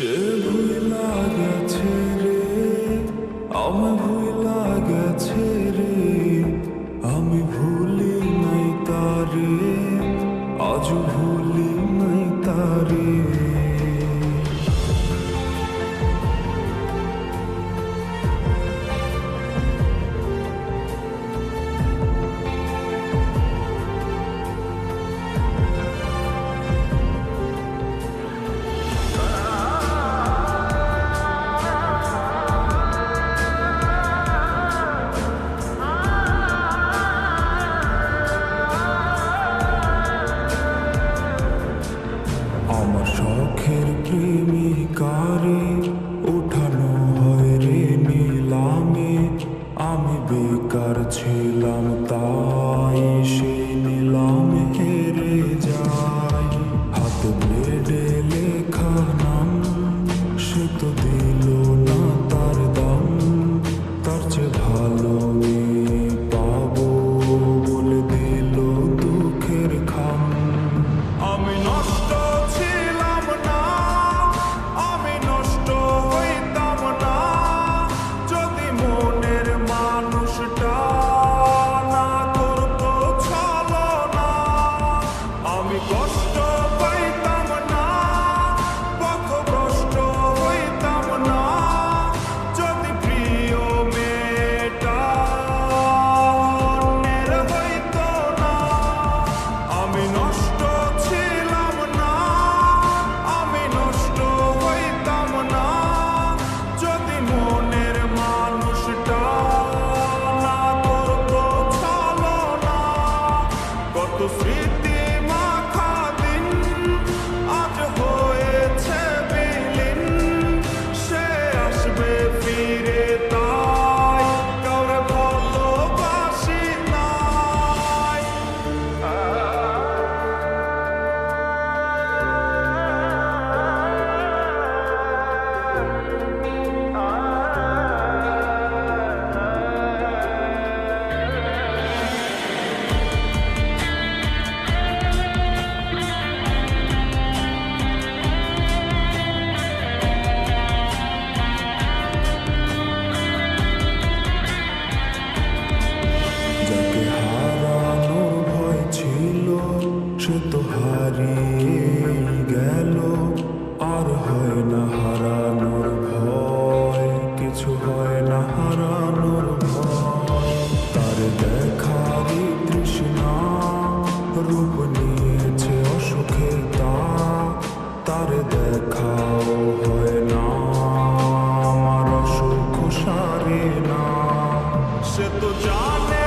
সে ভুইলা গেছে রে, আমি ভুইলা গেছে রে, আমি ভুলি নাই তারে, আজ ভুলি নাই তারে। আমার শখের প্রেমিকারে উঠানো হয় রে নিলামে, আমি বেকার ছিলাম তাই সেই নিলামে হেরে যাই। হাত ব্লেডে লেখা নাম, সে তো দিল না তার দাম, তার চেয়ে ভালো মেয়ে পাবো বলে দিল দুঃখের খাম। আমি নষ্ট ছিলাম না, আমি নষ্ট হইতাম না, যদি মনের মানুষটা না করতো ছলনা। আমি কষ্ট পাইতাম না, পথভ্রষ্ট হইতাম না, যদি প্রিয় মেয়েটা অন্যের হইতো না। আমি নষ্ট ছিলাম না, আমি নষ্ট হইতাম না, যদি মনের মানুষটা না করতো ছলনা। কত স্মৃতি মাখা দিন আজ হয়েছে বিলীন, সে আসবে ফিরে তাই কাউরে ভালোবাসি নাই। যাকে হারানোর ভয় ছিল সে তো হারিয়ে গেল, আর হয় না হারানোর ভয়, কিছু হয় না হারানোর ভয়। তার দেখারই তৃষ্ণা রূপ নিয়েছে অসুখে তার দেখাও হয় না, আমার অসুখ সারে না। সে তো জানে